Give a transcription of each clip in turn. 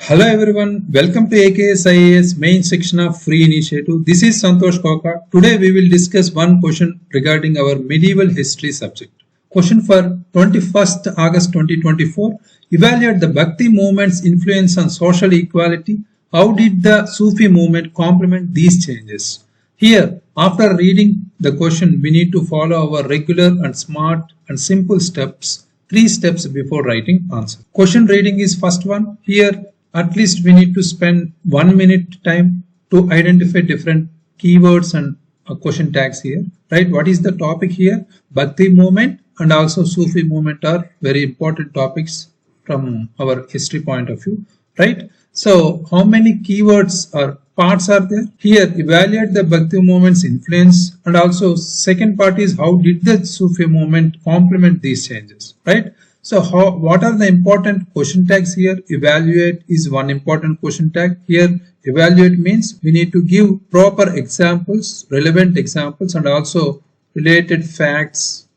Hello everyone, welcome to AKS IAS main Shikshna free initiative. This is Santosh Koka. Today we will discuss one question regarding our medieval history subject. Question for 21st August 2024. Evaluate the Bhakti movement's influence on social equality. How did the Sufi movement complement these changes? Here, after reading the question, we need to follow our regular and smart and simple steps. 3 steps before writing answer. Question reading is first one. Here, at least we need to spend 1 minute time to identify different keywords and question tags here, right? What is the topic here? Bhakti movement and also Sufi movement are very important topics from our history point of view, right? So how many keywords or parts are there? Here, evaluate the Bhakti movement's influence, and also second part is how did the Sufi movement complement these changes, right? So what are the important question tags here? Evaluate is one important question tag. Here, evaluate means we need to give proper examples, relevant examples, and also related facts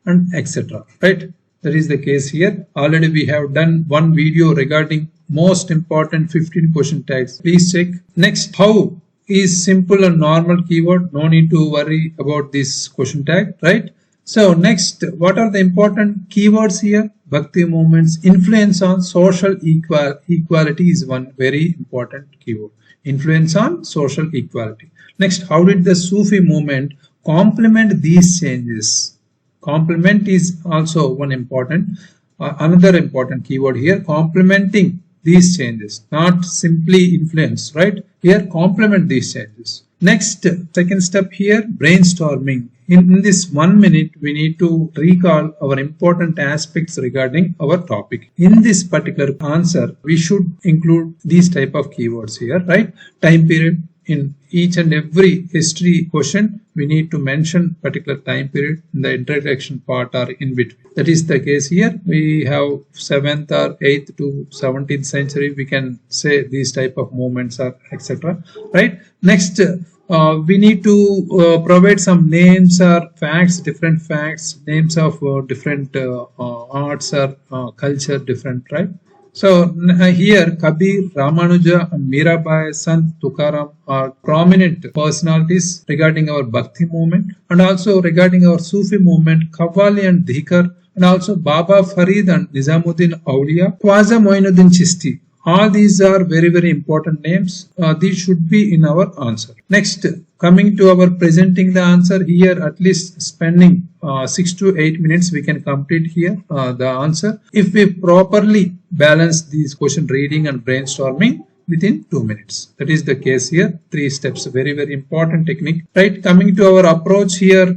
and etc. Right? That is the case here. Already we have done one video regarding most important 15 question tags. Please check. Next, how is simple and normal keyword? No need to worry about this question tag, right? So next, what are the important keywords here? Bhakti movement's influence on social equality is one very important keyword. Influence on social equality. Next, how did the Sufi movement complement these changes? Complement is also one important, another important keyword here. Complementing these changes, not simply influence, right? Here, complement these changes. Next, second step here, brainstorming. In this 1 minute, we need to recall our important aspects regarding our topic. In this particular answer, we should include these type of keywords here, right? Time period. In each and every history question, we need to mention particular time period in the introduction part or in between. That is the case here. We have 7th or 8th to 17th century. We can say these type of movements are etc. Right? Next, we need to provide some names or facts, different facts, names of different arts or culture, different, right? So here Kabir, Ramanuja and Mirabai, Sant Tukaram are prominent personalities regarding our Bhakti movement, and also regarding our Sufi movement, Qawwali and Dhikar, and also Baba Farid and Nizamuddin Auliya, Khwaja Moinuddin Chishti. All these are very, very important names. These should be in our answer. Next, coming to our presenting the answer here, at least spending 6 to 8 minutes, we can complete here the answer. If we properly balance these question reading and brainstorming within 2 minutes. That is the case here. 3 steps, very, very important technique. Right, coming to our approach here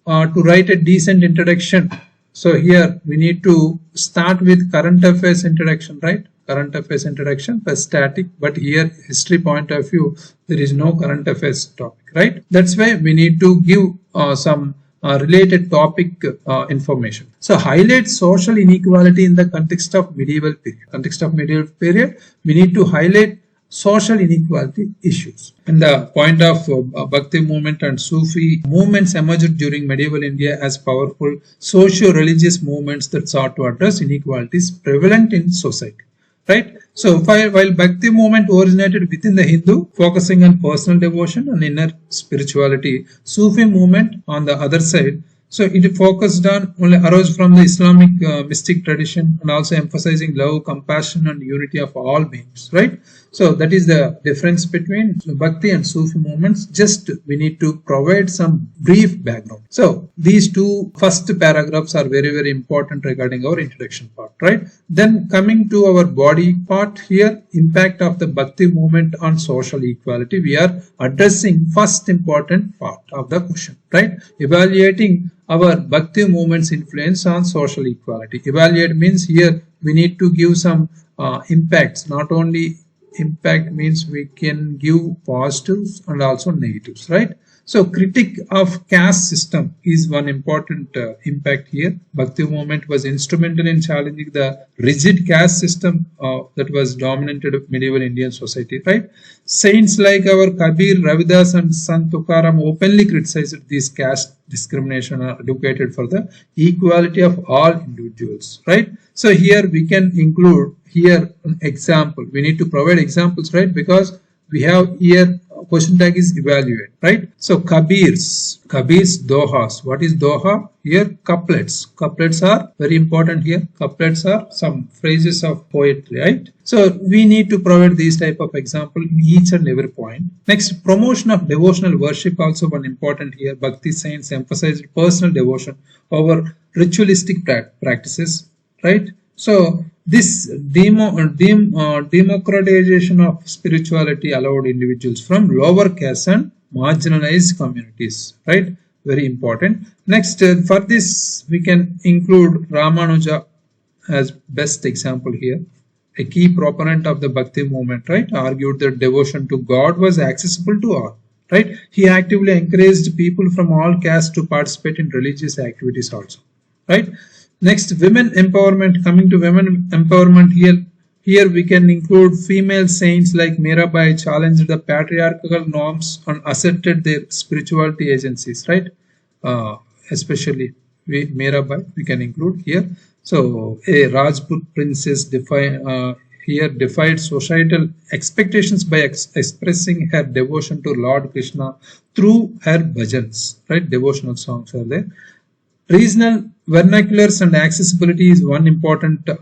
to write a decent introduction. So here we need to start with current affairs introduction, right? Current affairs introduction plus static, but here history point of view there is no current affairs topic, right? That's why we need to give some related topic information. So highlight social inequality in the context of medieval period. Context of medieval period, we need to highlight social inequality issues. And the point of Bhakti movement and Sufi movements emerged during medieval India as powerful socio-religious movements that sought to address inequalities prevalent in society. Right? So while Bhakti movement originated within the Hindu, focusing on personal devotion and inner spirituality, Sufi movement on the other side, so it focused on only arose from the Islamic mystic tradition and also emphasizing love, compassion and unity of all beings, right? So that is the difference between Bhakti and Sufi movements. Just we need to provide some brief background. So these two first paragraphs are very, very important regarding our introduction part, right? Then coming to our body part here, impact of the Bhakti movement on social equality. We are addressing first important part of the question, right? Evaluating our Bhakti movement's influence on social equality. Evaluate means here we need to give some impacts. Not only impact means we can give positives and also negatives, right? So critique of caste system is one important impact here. Bhakti movement was instrumental in challenging the rigid caste system that was dominated medieval Indian society, right? Saints like our Kabir, Ravidas and Sant Tukaram openly criticized this caste discrimination and advocated for the equality of all individuals, right? So here we can include here an example. We need to provide examples, right? Because we have here question tag is evaluate, right? So Kabir's dohas. What is doha? Here couplets. Couplets are very important here. Couplets are some phrases of poetry, right? So we need to provide these type of example in each and every point. Next, promotion of devotional worship also one important here. Bhakti saints emphasized personal devotion over ritualistic practices, right? So this democratization of spirituality allowed individuals from lower caste and marginalized communities, right? Very important. Next, for this we can include Ramanuja as best example here. A key proponent of the Bhakti movement, right? Argued that devotion to God was accessible to all, right? He actively encouraged people from all castes to participate in religious activities also, right? Next, women empowerment. Coming to women empowerment here we can include female saints like Mirabai challenged the patriarchal norms and asserted their spirituality agencies, right? Especially Mirabai we can include here. So a Rajput princess defied societal expectations by expressing her devotion to Lord Krishna through her bhajans, right? Devotional songs are there. Regional vernaculars and accessibility is one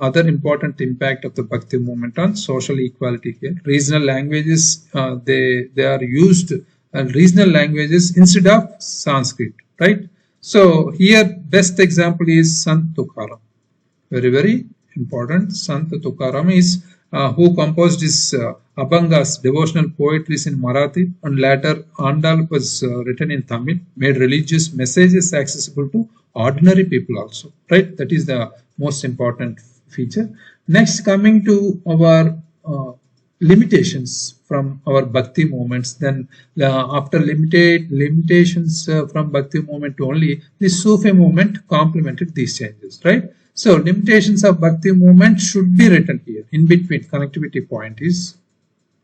other important impact of the Bhakti movement on social equality here. Regional languages, they are used regional languages instead of Sanskrit, right? So here best example is Sant Tukaram. Very, very important. Sant Tukaram is who composed his Abhangas, devotional poetries in Marathi, and later Andal was written in Tamil, made religious messages accessible to ordinary people also, right? That is the most important feature. Next, coming to our limitations from our Bhakti movements, then after limitations from Bhakti movement only, the Sufi movement complemented these changes, right? So limitations of Bhakti movement should be written here. In between connectivity point is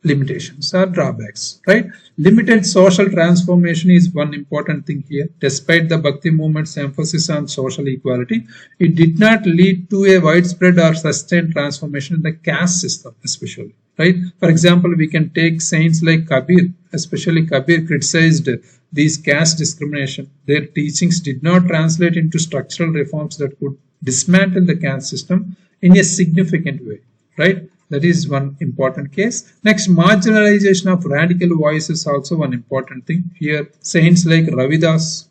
limitations or drawbacks, right? Limited social transformation is one important thing here. Despite the Bhakti movement's emphasis on social equality, it did not lead to a widespread or sustained transformation in the caste system, especially, right? For example, we can take saints like Kabir, especially Kabir criticized these caste discrimination. Their teachings did not translate into structural reforms that could dismantle the caste system in a significant way, right? That is one important case. Next, marginalization of radical voices also one important thing. Here, saints like Ravidas,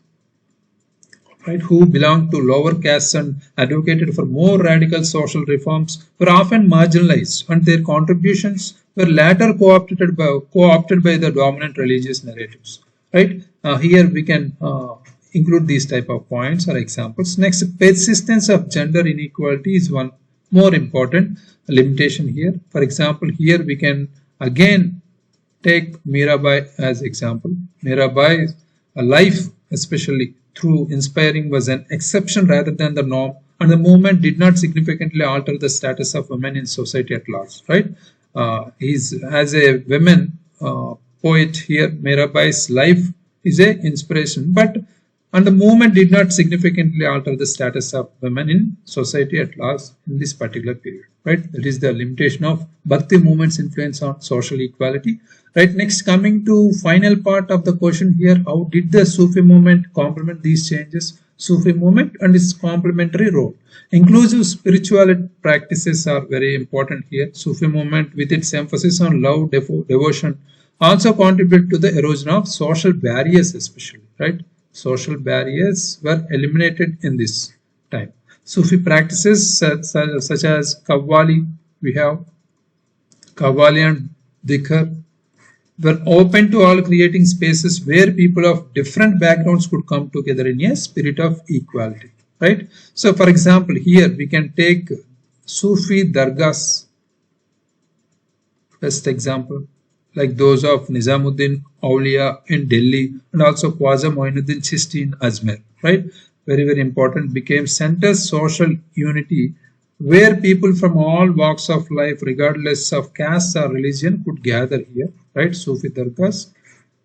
right, who belonged to lower castes and advocated for more radical social reforms, were often marginalized, and their contributions were later co-opted by the dominant religious narratives. Right? Here we can include these type of points or examples. Next, persistence of gender inequality is one more important limitation here. For example, here we can again take Mirabai as example. Mirabai's life, especially through inspiring, was an exception rather than the norm, and the movement did not significantly alter the status of women in society at large. Right? As a women poet here, Mirabai's life is an inspiration, and the movement did not significantly alter the status of women in society at large in this particular period. Right? That is the limitation of Bhakti movement's influence on social equality. Right? Next, coming to final part of the question here, how did the Sufi movement complement these changes? Sufi movement and its complementary role. Inclusive spiritual practices are very important here. Sufi movement, with its emphasis on love, devotion, also contribute to the erosion of social barriers, especially. Right? Social barriers were eliminated in this time. Sufi practices such as Qawwali, we have Qawwali and Dhikr, were open to all, creating spaces where people of different backgrounds could come together in a spirit of equality. Right? So, for example, here we can take Sufi dargahs, best example, like those of Nizamuddin Auliya in Delhi and also Khwaja Moinuddin Chishti in Ajmer, right? Very, very important, became centers social unity where people from all walks of life, regardless of caste or religion, could gather here, right? Sufi dargahs.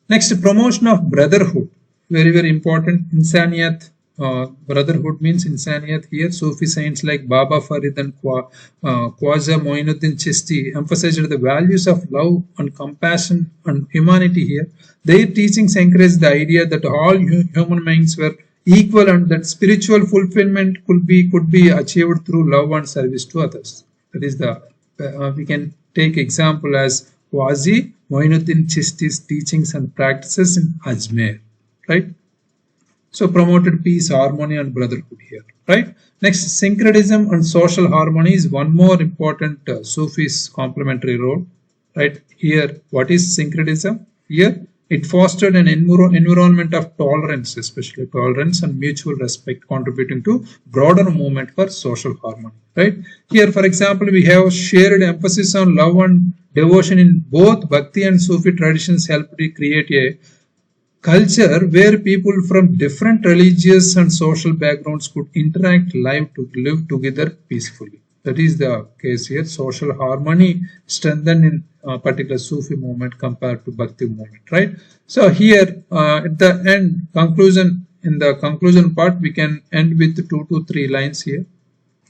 Next, promotion of brotherhood, very, very important. Insaniyat brotherhood means insaniyat here. Sufi saints like Baba Farid and Khwaja Moinuddin Chishti emphasized the values of love and compassion and humanity here. Their teachings encouraged the idea that all human beings were equal and that spiritual fulfillment could be achieved through love and service to others. That is the we can take example as Khwaja Moinuddin Chishti's teachings and practices in Ajmer, right? So promoted peace, harmony and brotherhood here, right? Next, syncretism and social harmony is one more important Sufi's complementary role, right? Here, what is syncretism? Here, it fostered an environment of tolerance, especially tolerance and mutual respect, contributing to broader movement for social harmony, right? Here, for example, we have shared emphasis on love and devotion in both Bhakti and Sufi traditions helped create a culture where people from different religious and social backgrounds could interact, live together peacefully. That is the case here. Social harmony strengthened in particular Sufi movement compared to Bhakti movement, right? So here at the end conclusion, in the conclusion part, we can end with 2 to 3 lines here.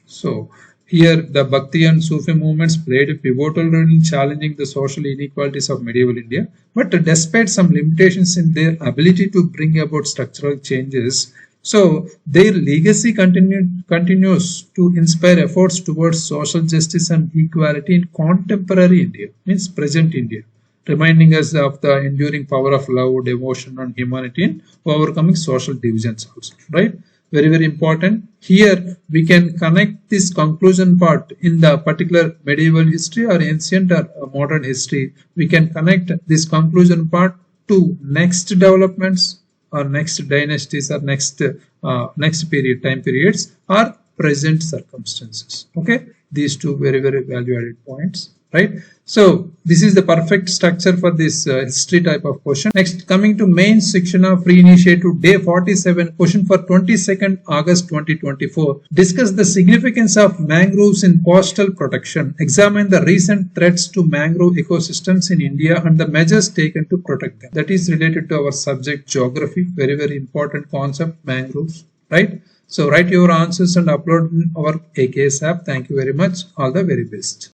So here the Bhakti and Sufi movements played a pivotal role in challenging the social inequalities of medieval India. But despite some limitations in their ability to bring about structural changes, so their legacy continues to inspire efforts towards social justice and equality in contemporary India, means present India, reminding us of the enduring power of love, devotion and humanity in overcoming social divisions also, right? Very, very important. Here we can connect this conclusion part in the particular medieval history or ancient or modern history. We can connect this conclusion part to next developments or next dynasties or next time periods or present circumstances. Okay, these two very, very value added points, right? So this is the perfect structure for this history type of question. Next, coming to main section of free initiative day 47, question for 22nd August 2024. Discuss the significance of mangroves in coastal protection. Examine the recent threats to mangrove ecosystems in India and the measures taken to protect them. That is related to our subject geography. Very, very important concept, mangroves, right? So write your answers and upload in our AKS app. Thank you very much. All the very best.